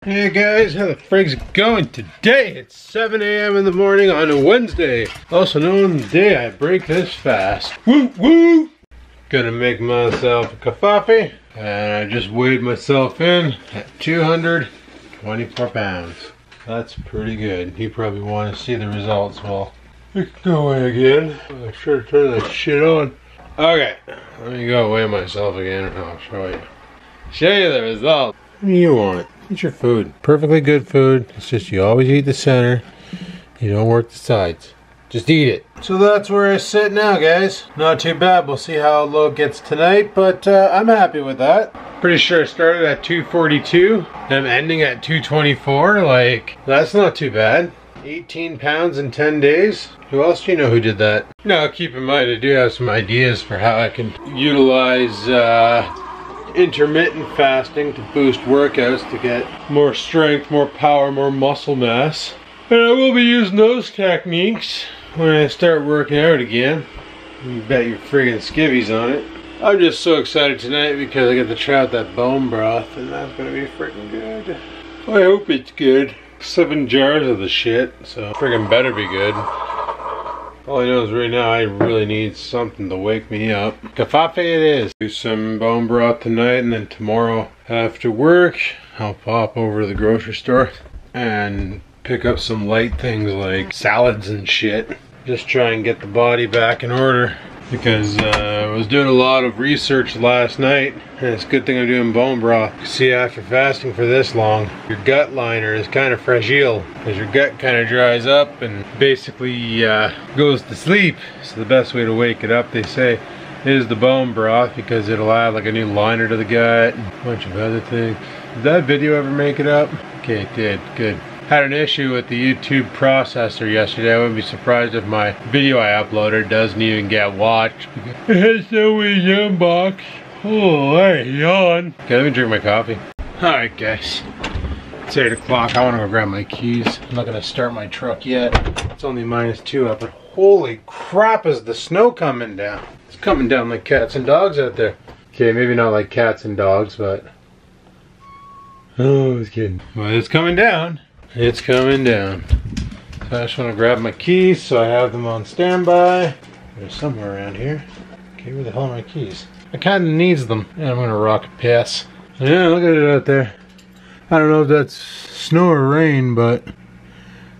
Hey guys, how the frig's it going today? It's 7 a.m. in the morning on a Wednesday, also known the day I break this fast. Woo woo! Gonna make myself a kafafi, and I just weighed myself in at 224 pounds. That's pretty good. You probably want to see the results. Well, we can go away again. I should have turned that shit on. Okay, let me go weigh myself again and I'll show you. Show you the results. What do you want? Eat your food. Perfectly good food. It's just you always eat the center. You don't work the sides. Just eat it. So that's where I sit now, guys. Not too bad. We'll see how low it gets tonight, but I'm happy with that. Pretty sure I started at 242. And I'm ending at 224. Like, that's not too bad. 18 pounds in 10 days. Who else do you know who did that? Now, keep in mind, I do have some ideas for how I can utilize intermittent fasting to boost workouts to get more strength, more power, more muscle mass. And I will be using those techniques when I start working out again. You bet your friggin' skivvies on it. I'm just so excited tonight because I get to try out that bone broth and that's gonna be freaking good. I hope it's good. 7 jars of the shit, so friggin' better be good. All I know is right now I really need something to wake me up. Kafafe it is. Do some bone broth tonight, and then tomorrow after work I'll pop over to the grocery store and pick up some light things like salads and shit. Just try and get the body back in order. Because I was doing a lot of research last night, and it's a good thing I'm doing bone broth. See, after fasting for this long, your gut liner is kind of fragile, as your gut kind of dries up and basically goes to sleep. So the best way to wake it up, they say, is the bone broth, because it'll add like a new liner to the gut and a bunch of other things. Did that video ever make it up? Okay, it did. Good. Had an issue with the YouTube processor yesterday. I wouldn't be surprised if my video I uploaded doesn't even get watched because it has no inbox. Oh, I yawn. Okay, let me drink my coffee. Alright guys, it's 8 o'clock. I want to go grab my keys. I'm not going to start my truck yet. It's only -2 up, but holy crap is the snow coming down. It's coming down like cats and dogs out there. Okay, maybe not like cats and dogs, but... Oh, I was kidding. Well, it's coming down. It's coming down. So I just want to grab my keys so I have them on standby. They're somewhere around here. Okay, where the hell are my keys? I kind of needs them. Yeah, I'm gonna rock a piss. Yeah, look at it out there. I don't know if that's snow or rain, but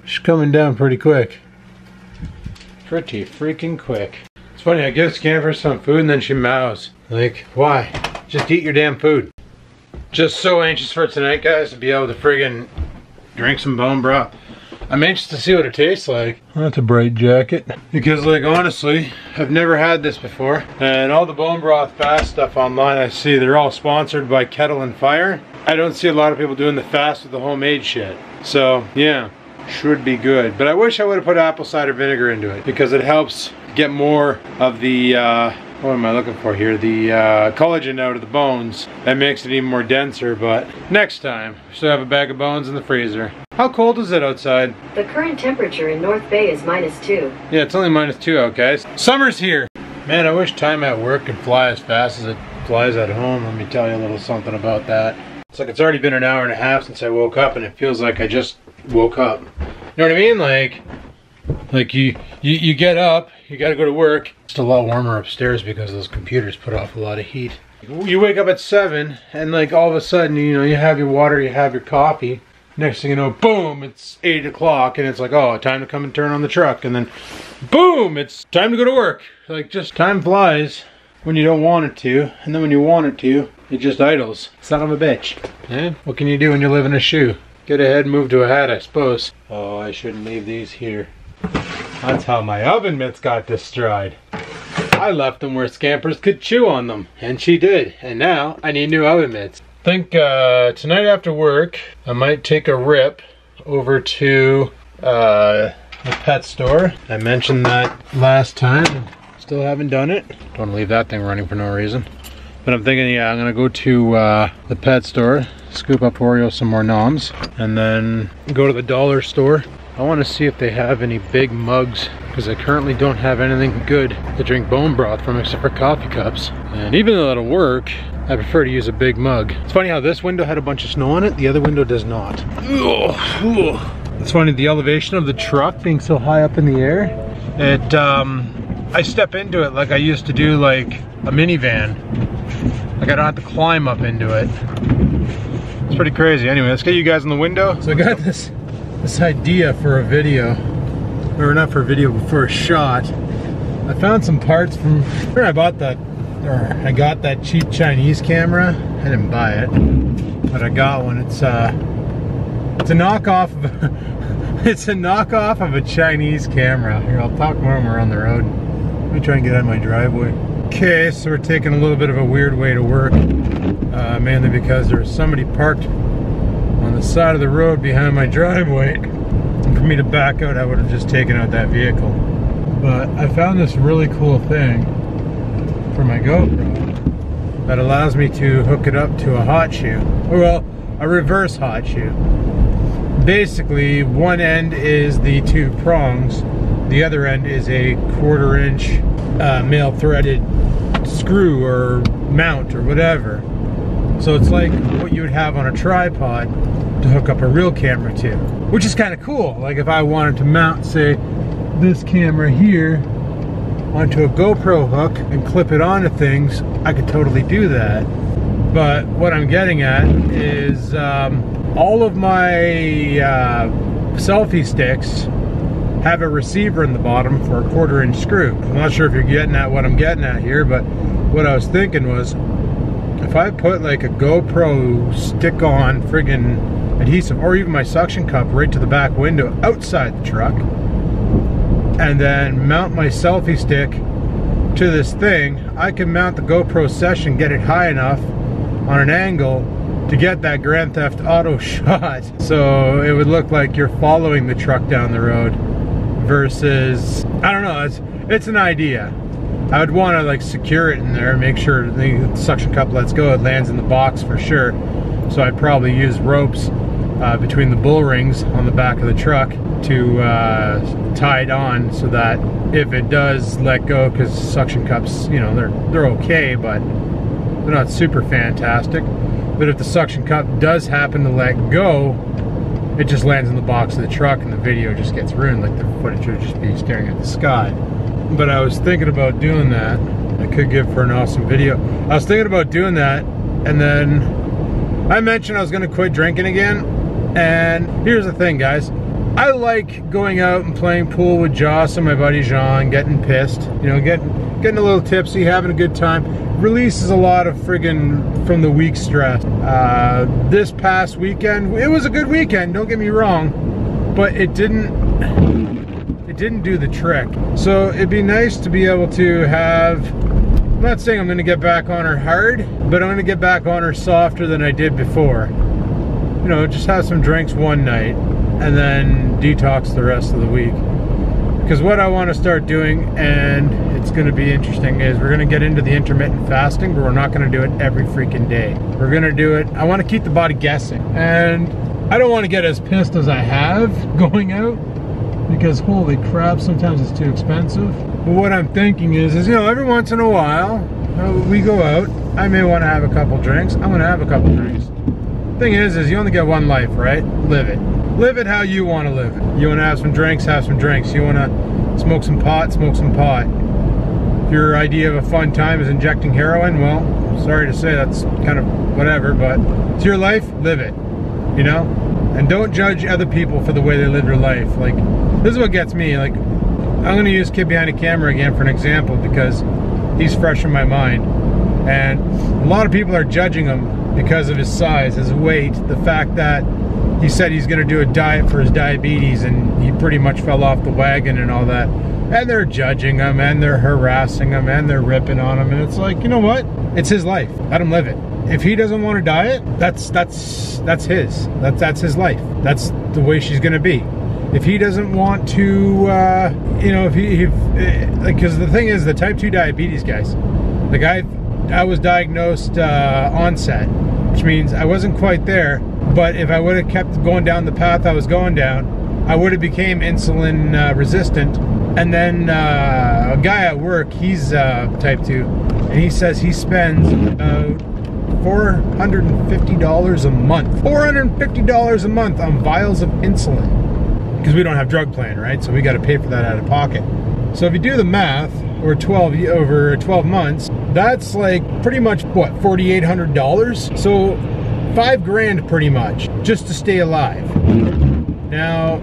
it's coming down pretty quick. Pretty freaking quick. It's funny, I give Scamper some food and then she mows. Like, why? Just eat your damn food. Just so anxious for tonight, guys, to be able to friggin' drink some bone broth. I'm anxious to see what it tastes like. That's a bright jacket. Because like honestly, I've never had this before. And all the bone broth fast stuff online I see, they're all sponsored by Kettle and Fire. I don't see a lot of people doing the fast with the homemade shit. So yeah, should be good. But I wish I would have put apple cider vinegar into it because it helps get more of the what am I looking for here? The collagen out of the bones. That makes it even more denser, but next time. We still have a bag of bones in the freezer. How cold is it outside? The current temperature in North Bay is -2. Yeah, it's only -2 out, guys. Summer's here. Man, I wish time at work could fly as fast as it flies at home. Let me tell you a little something about that. It's like it's already been an hour and a half since I woke up, and it feels like I just woke up. You know what I mean? Like you get up, you gotta go to work. It's a lot warmer upstairs because those computers put off a lot of heat. You wake up at 7 and like all of a sudden, you know, you have your water, you have your coffee. Next thing you know, boom, it's 8 o'clock and it's like, oh, time to come and turn on the truck. And then boom, it's time to go to work. Like just time flies when you don't want it to. And then when you want it to, it just idles. Son of a bitch. Eh? What can you do when you live in a shoe? Get ahead, move to a hat, I suppose. Oh, I shouldn't leave these here. That's how my oven mitts got destroyed. I left them where Scampers could chew on them, and she did. And now I need new oven mitts. I think tonight after work, I might take a rip over to the pet store. I mentioned that last time, and still haven't done it. Don't want to leave that thing running for no reason. But I'm thinking, yeah, I'm gonna go to the pet store, scoop up Oreo some more noms, and then go to the dollar store. I want to see if they have any big mugs, because I currently don't have anything good to drink bone broth from except for coffee cups. And even though it'll work, I prefer to use a big mug. It's funny how this window had a bunch of snow on it, the other window does not. It's funny, the elevation of the truck being so high up in the air, I step into it like I used to do like a minivan. Like I don't have to climb up into it. It's pretty crazy. Anyway, let's get you guys in the window. So I got this idea for a video, or not for a video, but for a shot. I found some parts from where I got that cheap Chinese camera. I didn't buy it, but I got one. It's a knockoff of a Chinese camera. Here, I'll talk more when we're on the road. Let me try and get out of my driveway. Okay, so we're taking a little bit of a weird way to work, mainly because there was somebody parked on the side of the road behind my driveway. And for me to back out, I would have just taken out that vehicle. But I found this really cool thing for my GoPro that allows me to hook it up to a hot shoe. Well, a reverse hot shoe. Basically, one end is the two prongs, the other end is a 1/4 inch male threaded screw or mount or whatever. So it's like what you would have on a tripod to hook up a real camera to, which is kind of cool. Like if I wanted to mount, say, this camera here onto a GoPro hook and clip it onto things, I could totally do that. But what I'm getting at is all of my selfie sticks have a receiver in the bottom for a 1/4 inch screw. I'm not sure if you're getting at what I'm getting at here, but what I was thinking was, if I put like a GoPro stick-on friggin' adhesive, or even my suction cup right to the back window outside the truck, and then mount my selfie stick to this thing, I can mount the GoPro Session, get it high enough on an angle to get that Grand Theft Auto shot. So it would look like you're following the truck down the road versus, I don't know, it's an idea. I would want to like secure it in there, make sure the suction cup lets go, it lands in the box for sure. So I'd probably use ropes between the bull rings on the back of the truck to tie it on, so that if it does let go, because suction cups, you know, they're okay, but they're not super fantastic. But if the suction cup does happen to let go, it just lands in the box of the truck and the video just gets ruined. Like the footage would just be staring at the sky. But I was thinking about doing that. I could give for an awesome video. I was thinking about doing that, and then I mentioned I was gonna quit drinking again. And here's the thing, guys. I like going out and playing pool with Joss and my buddy Jean, getting pissed, you know, getting a little tipsy, having a good time. Releases a lot of friggin' from the week stress. This past weekend, it was a good weekend, don't get me wrong, but it didn't do the trick. So it'd be nice to be able to have, I'm not saying I'm gonna get back on her hard, but I'm gonna get back on her softer than I did before. You know, just have some drinks one night and then detox the rest of the week. Because what I want to start doing, and it's going to be interesting, is we're going to get into the intermittent fasting, but we're not going to do it every freaking day. We're going to do it, I want to keep the body guessing. And I don't want to get as pissed as I have going out, because holy crap, sometimes it's too expensive. But what I'm thinking is you know, every once in a while, we go out, I may want to have a couple drinks, I'm going to have a couple drinks. Thing is you only get one life, right? Live it. Live it how you want to live it. You want to have some drinks, have some drinks. You want to smoke some pot, smoke some pot. If your idea of a fun time is injecting heroin, well, sorry to say, that's kind of whatever, but it's your life, live it, you know? And don't judge other people for the way they live their life. Like, this is what gets me. Like, I'm going to use Kid Behind the Camera again for an example, because he's fresh in my mind. And a lot of people are judging him because of his size, his weight, the fact that he said he's going to do a diet for his diabetes and he pretty much fell off the wagon and all that. And they're judging him and they're harassing him and they're ripping on him. And it's like, you know what? It's his life. Let him live it. If he doesn't want to diet, that's his. That's his life. That's the way she's going to be. If he doesn't want to, you know, because the thing is, the type 2 diabetes, guys, like I was diagnosed onset, which means I wasn't quite there, but if I would have kept going down the path I was going down, I would have became insulin resistant. And then a guy at work, he's type 2, and he says he spends about $450 a month. $450 a month on vials of insulin. Because we don't have drug plan, right? So we got to pay for that out of pocket. So if you do the math, over 12 months, that's like pretty much, what, $4,800? So $5,000 pretty much, just to stay alive. Now,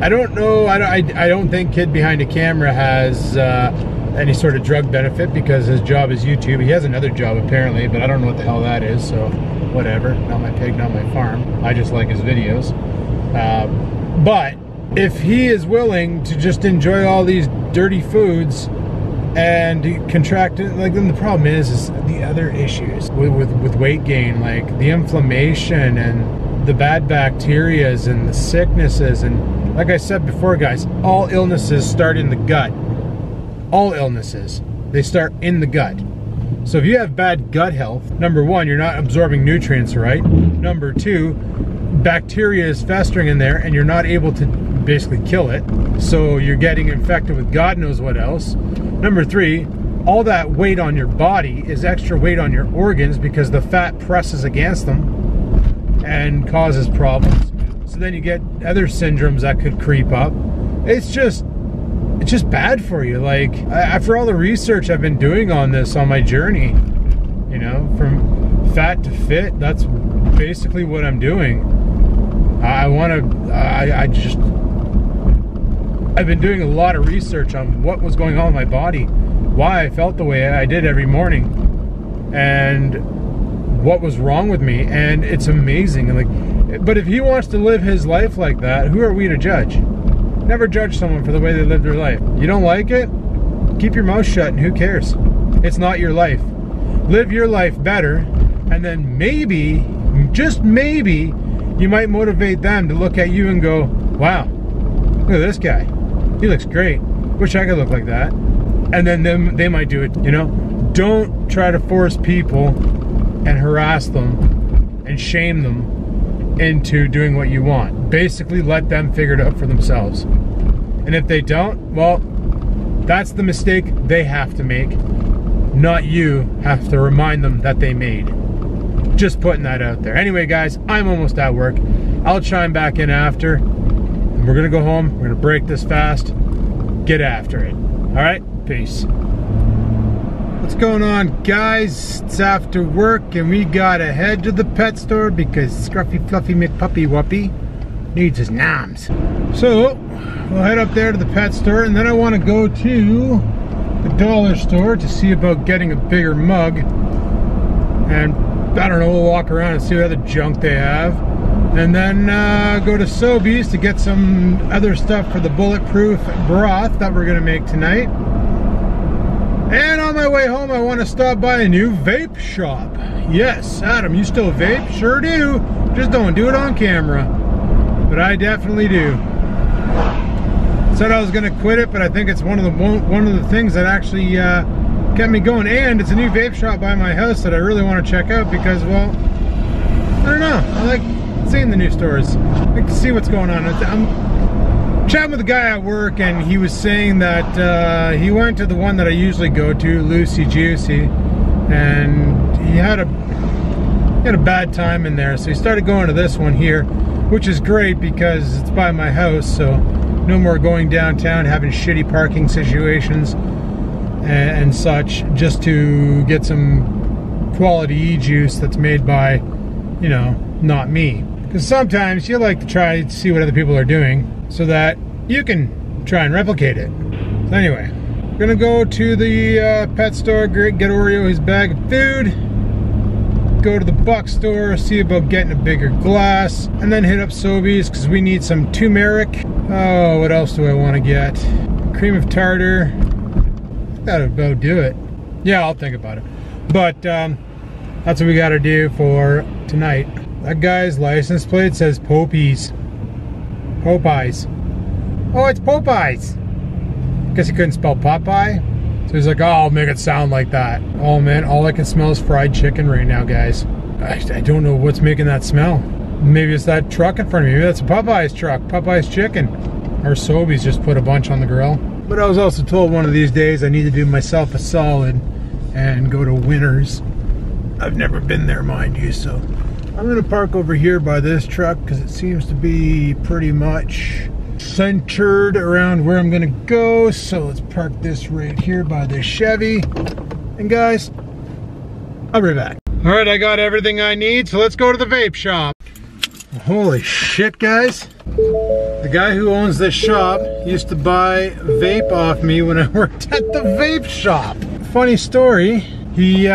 I don't know, I don't think Kid Behind a Camera has any sort of drug benefit because his job is YouTube. He has another job apparently, but I don't know what the hell that is, so whatever. Not my pig, not my farm. I just like his videos. But if he is willing to just enjoy all these dirty foods and contract it, like, then the problem is the other issues with weight gain, like the inflammation and the bad bacterias and the sicknesses. And like I said before, guys, all illnesses start in the gut. All illnesses, they start in the gut. So if you have bad gut health, number one, you're not absorbing nutrients right. Number two, bacteria is festering in there and you're not able to basically kill it. So you're getting infected with God knows what else. Number three, all that weight on your body is extra weight on your organs because the fat presses against them and causes problems. So then you get other syndromes that could creep up. It's just bad for you. Like, after all the research I've been doing on this, on my journey, you know, from fat to fit, that's basically what I'm doing. I've been doing a lot of research on what was going on with my body, why I felt the way I did every morning, and what was wrong with me, and it's amazing. Like, but if he wants to live his life like that, who are we to judge? Never judge someone for the way they live their life. You don't like it? Keep your mouth shut and who cares? It's not your life. Live your life better, and then maybe, just maybe, you might motivate them to look at you and go, wow, look at this guy. He looks great. Wish I could look like that. And then they might do it, you know? Don't try to force people and harass them and shame them into doing what you want. Basically, let them figure it out for themselves. And if they don't, well, that's the mistake they have to make. Not you have to remind them that they made. Just putting that out there. Anyway, guys, I'm almost at work. I'll chime back in after. And we're gonna go home. We're gonna break this fast. Get after it. All right, peace. What's going on, guys? It's after work and we gotta head to the pet store because Scruffy Fluffy McPuppy Wuppy needs his noms. So we'll head up there to the pet store, and then I want to go to the dollar store to see about getting a bigger mug. And I don't know, we'll walk around and see what other junk they have, and then go to Sobeys to get some other stuff for the bulletproof broth that we're gonna make tonight. And on my way home, I want to stop by a new vape shop. Yes, Adam, you still vape? Sure do. Just don't do it on camera. But I definitely do. Said I was going to quit it, but I think it's one of the things that actually kept me going. And it's a new vape shop by my house that I really want to check out because, well, I don't know. I like seeing the new stores. I like to see what's going on. I'm chatting with a guy at work, and he was saying that he went to the one that I usually go to, Lucy Juicy, and he had a bad time in there, so he started going to this one here, which is great because it's by my house, so no more going downtown having shitty parking situations and such, just to get some quality e-juice that's made by, you know, not me. Because sometimes you like to try to see what other people are doing so that you can try and replicate it. So anyway, gonna go to the pet store, get Oreo his bag of food, go to the Buck store, see about getting a bigger glass, and then hit up Sobeys because we need some turmeric. Oh, what else do I want to get? Cream of tartar. That'll about do it. Yeah, I'll think about it. But that's what we gotta do for tonight. That guy's license plate says Popeyes. Popeyes. Oh, it's Popeyes. Guess he couldn't spell Popeye. So he's like, oh, I'll make it sound like that. Oh man, all I can smell is fried chicken right now, guys. I don't know what's making that smell. Maybe it's that truck in front of me. Maybe that's a Popeye's truck, Popeye's chicken. Or Sobeys just put a bunch on the grill. But I was also told one of these days I need to do myself a solid and go to Winners I've never been there, mind you, so I'm gonna park over here by this truck because it seems to be pretty much centered around where I'm gonna go. So let's park this right here by this Chevy. And guys, I'll be back. All right, I got everything I need, so let's go to the vape shop. Holy shit, guys. The guy who owns this shop used to buy vape off me when I worked at the vape shop. Funny story, he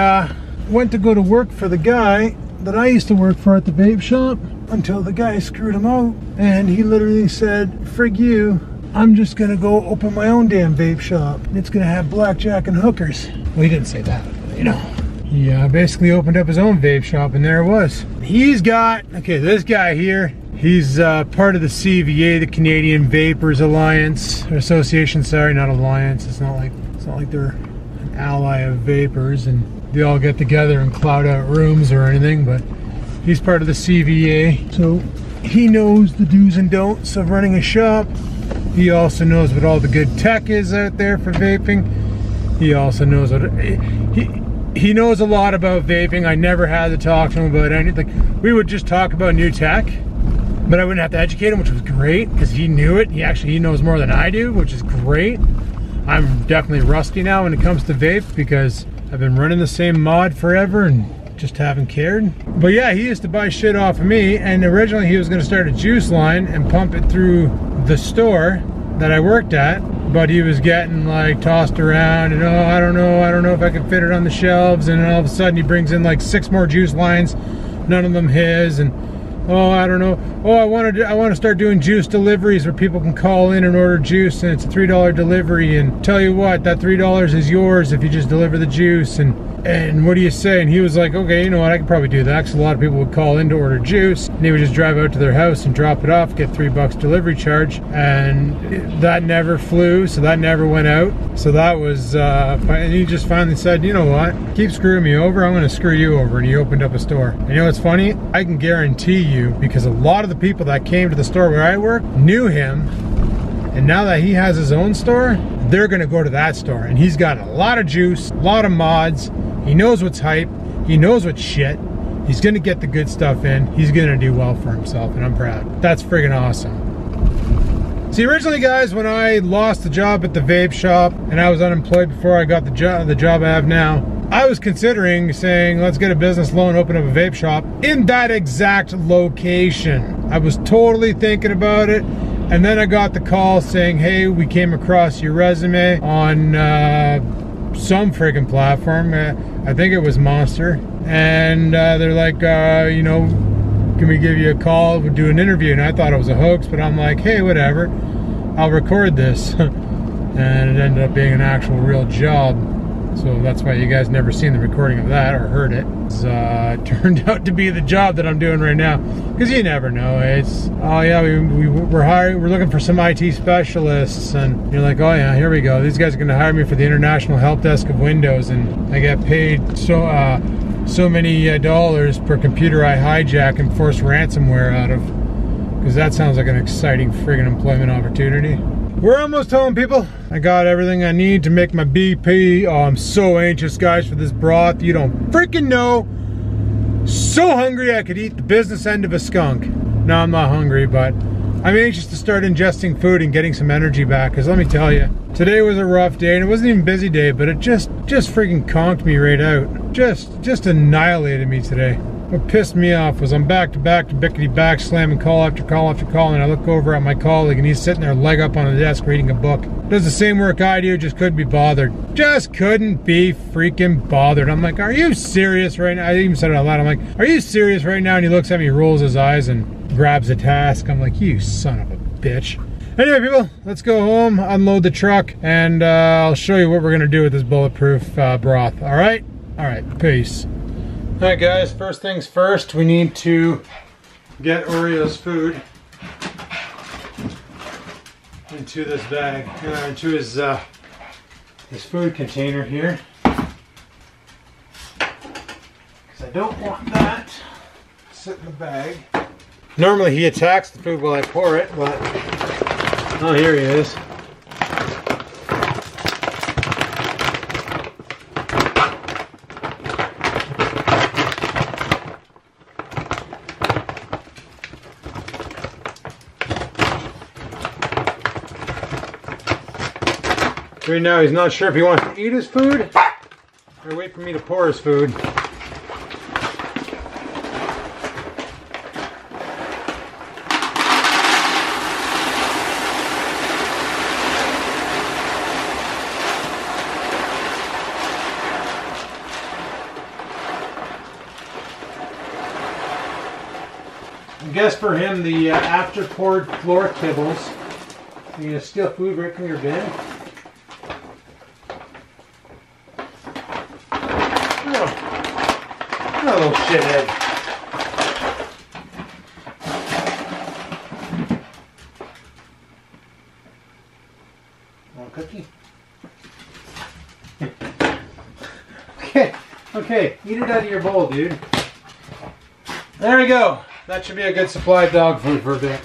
went to go to work for the guy that I used to work for at the vape shop until the guy screwed him out. And he literally said, frig you, I'm just gonna go open my own damn vape shop. It's gonna have blackjack and hookers. Well, he didn't say that, but, you know. He basically opened up his own vape shop, and there it was. He's got, okay, this guy here, he's part of the CVA, the Canadian Vapors Alliance, or Association, sorry, not Alliance. It's not like they're an ally of vapors and they all get together and cloud out rooms or anything, but he's part of the CVA, so he knows the do's and don'ts of running a shop. He also knows what all the good tech is out there for vaping. He also knows what he knows a lot about vaping. I never had to talk to him about anything. We would just talk about new tech, but I wouldn't have to educate him, which was great because he knew it. He knows more than I do, which is great. I'm definitely rusty now when it comes to vape because I've been running the same mod forever and just haven't cared. But yeah, he used to buy shit off of me, and originally he was going to start a juice line and pump it through the store that I worked at, but he was getting like tossed around and oh, I don't know if I can fit it on the shelves, and then all of a sudden he brings in like 6 more juice lines, none of them his, and oh, I don't know, oh, I want to start doing juice deliveries where people can call in and order juice, and it's a $3 delivery, and tell you what, that $3 is yours if you just deliver the juice, and what do you say? And he was like, okay, you know what, I could probably do that, because a lot of people would call in to order juice, and he would just drive out to their house and drop it off, get $3 delivery charge, and that never flew, so that never went out. So that was, and he just finally said, you know what, keep screwing me over, I'm gonna screw you over, and he opened up a store. And you know what's funny? I can guarantee you, because a lot of the people that came to the store where I work knew him, and now that he has his own store, they're gonna go to that store, and he's got a lot of juice, a lot of mods. He knows what's hype, he knows what's shit, he's gonna get the good stuff in, he's gonna do well for himself, and I'm proud. That's friggin' awesome. See, originally guys, when I lost the job at the vape shop, and I was unemployed before I got the job I have now, I was considering saying, let's get a business loan, open up a vape shop in that exact location. I was totally thinking about it, and then I got the call saying, hey, we came across your resume on some friggin' platform, I think it was Monster, and they're like, you know, can we give you a call, we'll do an interview? And I thought it was a hoax, but I'm like, hey, whatever, I'll record this. And it ended up being an actual real job, so that's why you guys never seen the recording of that or heard it. It turned out to be the job that I'm doing right now, because you never know. It's, oh yeah, we're looking for some IT specialists, and you're like, oh yeah, here we go, these guys are going to hire me for the international help desk of Windows, and I get paid so many dollars per computer I hijack and force ransomware out of, because that sounds like an exciting friggin' employment opportunity. We're almost home, people. I got everything I need to make my BP. Oh, I'm so anxious, guys, for this broth. You don't freaking know. So hungry I could eat the business end of a skunk. No, I'm not hungry, but I'm anxious to start ingesting food and getting some energy back, because let me tell you, today was a rough day, and it wasn't even a busy day, but it just freaking conked me right out. Just annihilated me today. What pissed me off was I'm back to bickety back, slamming call after call after call, and I look over at my colleague and he's sitting there leg up on the desk reading a book. Does the same work I do, just couldn't be bothered. Just couldn't be freaking bothered. I'm like, are you serious right now? I even said it out loud. I'm like, are you serious right now? And he looks at me, rolls his eyes, and grabs a task. I'm like, you son of a bitch. Anyway, people, let's go home, unload the truck, and I'll show you what we're gonna do with this bulletproof broth. All right? All right, peace. All right, guys, first things first, we need to get Oreo's food into this bag, into his food container here, because I don't want that to sit in the bag. Normally he attacks the food while I pour it, but oh, here he is. Right now he's not sure if he wants to eat his food or wait for me to pour his food. I guess for him, the after poured floor kibbles. You're gonna steal food right from your bin? Oh, little shithead. Want a cookie? Okay, eat it out of your bowl, dude. There we go. That should be a good supply of dog food for a bit.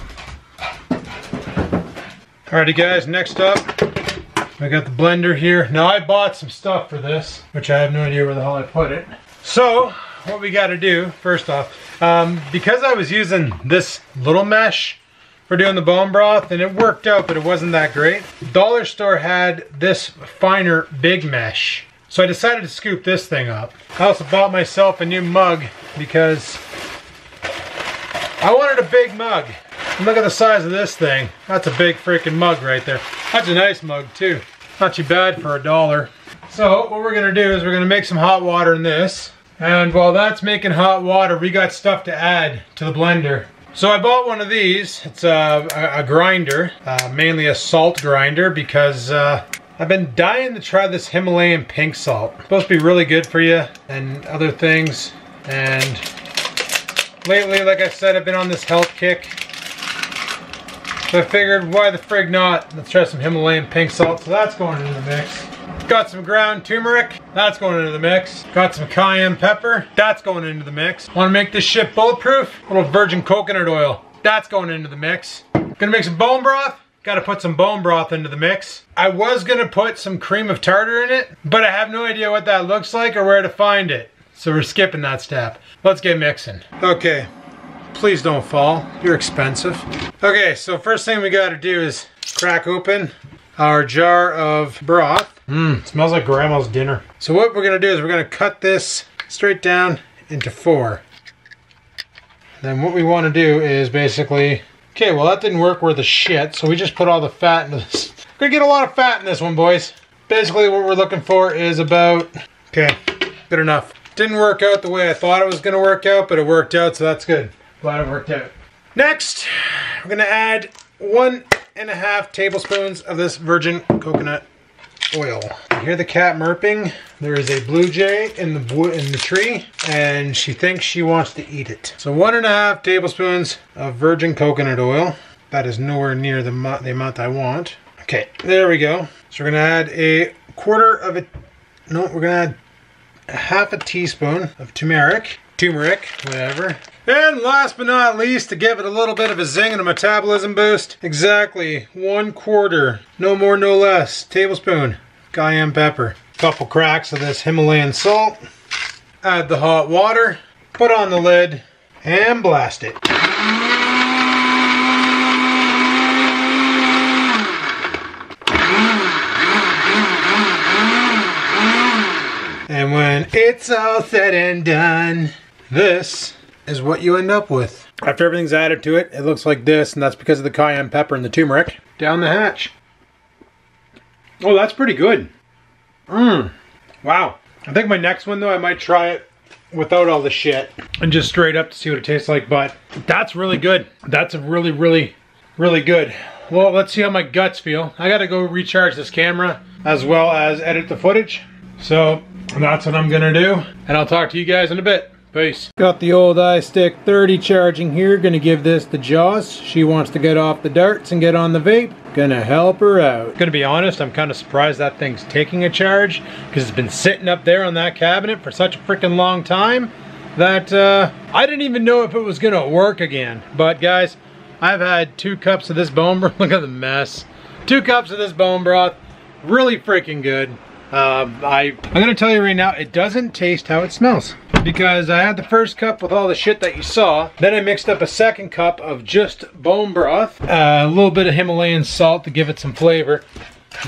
Alrighty guys, next up, I got the blender here. Now I bought some stuff for this, which I have no idea where the hell I put it. So, what we gotta do, first off, because I was using this little mesh for doing the bone broth, and it worked out, but it wasn't that great. Dollar Store had this finer big mesh. So I decided to scoop this thing up. I also bought myself a new mug because I wanted a big mug. And look at the size of this thing. That's a big freaking mug right there. That's a nice mug too. Not too bad for $1. So what we're gonna do is we're gonna make some hot water in this. And while that's making hot water, we got stuff to add to the blender. So I bought one of these. It's a grinder, mainly a salt grinder, because I've been dying to try this Himalayan pink salt. It's supposed to be really good for you and other things. And lately, like I said, I've been on this health kick. So I figured, why the frig not? Let's try some Himalayan pink salt. So that's going into the mix. Got some ground turmeric. That's going into the mix. Got some cayenne pepper. That's going into the mix. Want to make this shit bulletproof? A little virgin coconut oil. That's going into the mix. Gonna make some bone broth. Got to put some bone broth into the mix. I was gonna put some cream of tartar in it, but I have no idea what that looks like or where to find it. So we're skipping that step. Let's get mixing. Okay, please don't fall. You're expensive. Okay, so first thing we gotta do is crack open our jar of broth. Smells like grandma's dinner. So what we're gonna do is we're gonna cut this straight down into 4. Then what we wanna do is basically, okay, well that didn't work worth a shit, so we just put all the fat into this. We're gonna get a lot of fat in this one, boys. Basically what we're looking for is about, okay, good enough. Didn't work out the way I thought it was gonna work out, but it worked out, so that's good. Glad it worked out. Next, we're gonna add 1.5 tablespoons of this virgin coconut oil. You hear the cat murping? There is a blue jay in the tree, and she thinks she wants to eat it. So 1.5 tablespoons of virgin coconut oil. That is nowhere near the amount I want. Okay, there we go. So we're gonna add we're gonna add half a teaspoon of turmeric, whatever. And last but not least, to give it a little bit of a zing and a metabolism boost, exactly 1/4, no more, no less, tablespoon cayenne pepper. Couple cracks of this Himalayan salt. Add the hot water, put on the lid, and blast it. And when it's all said and done, this is what you end up with. After everything's added to it, it looks like this, and that's because of the cayenne pepper and the turmeric. Down the hatch. Oh, that's pretty good. Wow. I think my next one though, I might try it without all the shit and just straight up to see what it tastes like, but that's really good. That's a really, really, really good. Well, let's see how my guts feel. I gotta go recharge this camera as well as edit the footage. So that's what I'm gonna do, and I'll talk to you guys in a bit. Peace. Got the old iStick 30 charging here. Gonna give this to Joss. She wants to get off the darts and get on the vape. Gonna help her out. Gonna be honest, I'm kind of surprised that thing's taking a charge, because it's been sitting up there on that cabinet for such a freaking long time that I didn't even know if it was gonna work again. But guys, I've had 2 cups of this bone broth. Look at the mess. 2 cups of this bone broth. Really freaking good. I'm gonna tell you right now, it doesn't taste how it smells. Because I had the first cup with all the shit that you saw. Then I mixed up a second cup of just bone broth. A little bit of Himalayan salt to give it some flavor.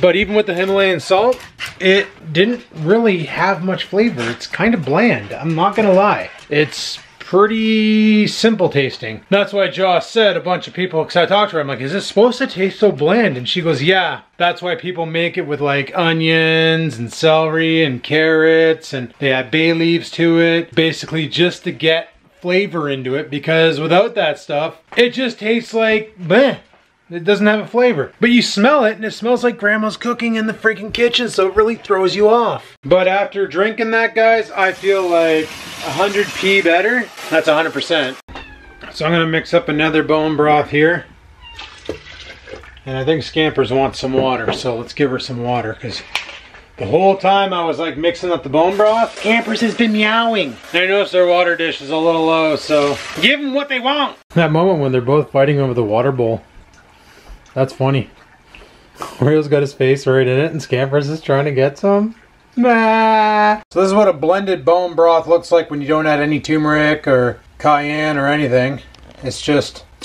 But even with the Himalayan salt, it didn't really have much flavor. It's kind of bland, I'm not gonna lie. It's pretty simple tasting. That's why Joss said a bunch of people, because I talked to her, I'm like, is this supposed to taste so bland? And she goes, yeah, that's why people make it with like onions and celery and carrots, and they add bay leaves to it, basically just to get flavor into it, because without that stuff, it just tastes like bleh. It doesn't have a flavor. But you smell it, and it smells like grandma's cooking in the freaking kitchen, so it really throws you off. But after drinking that, guys, I feel like 100p better. That's 100%. So I'm gonna mix up another bone broth here. And I think Scampers wants some water, so let's give her some water, because the whole time I was like mixing up the bone broth, Scampers has been meowing. And I noticed their water dish is a little low, so give them what they want. That moment when they're both fighting over the water bowl. That's funny. Oreo's got his face right in it and Scampers is trying to get some. Nah. So this is what a blended bone broth looks like when you don't add any turmeric or cayenne or anything. It's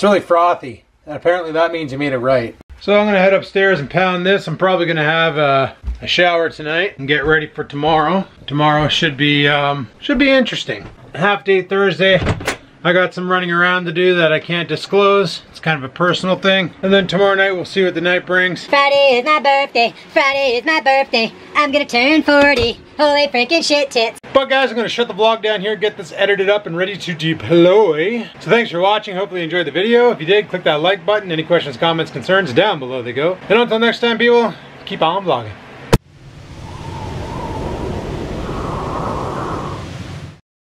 really frothy. And apparently that means you made it right. So I'm gonna head upstairs and pound this. I'm probably gonna have a shower tonight and get ready for tomorrow. Tomorrow should be interesting. Half day Thursday. I got some running around to do that I can't disclose. It's kind of a personal thing. And then tomorrow night we'll see what the night brings. Friday is my birthday. Friday is my birthday. I'm gonna turn 40. Holy freaking shit tits. But guys, I'm gonna shut the vlog down here, get this edited up and ready to deploy. So thanks for watching. Hopefully you enjoyed the video. If you did, click that like button. Any questions, comments, concerns, down below they go. And until next time, people, keep on vlogging.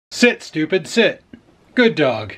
Sit, stupid, sit. Good dog.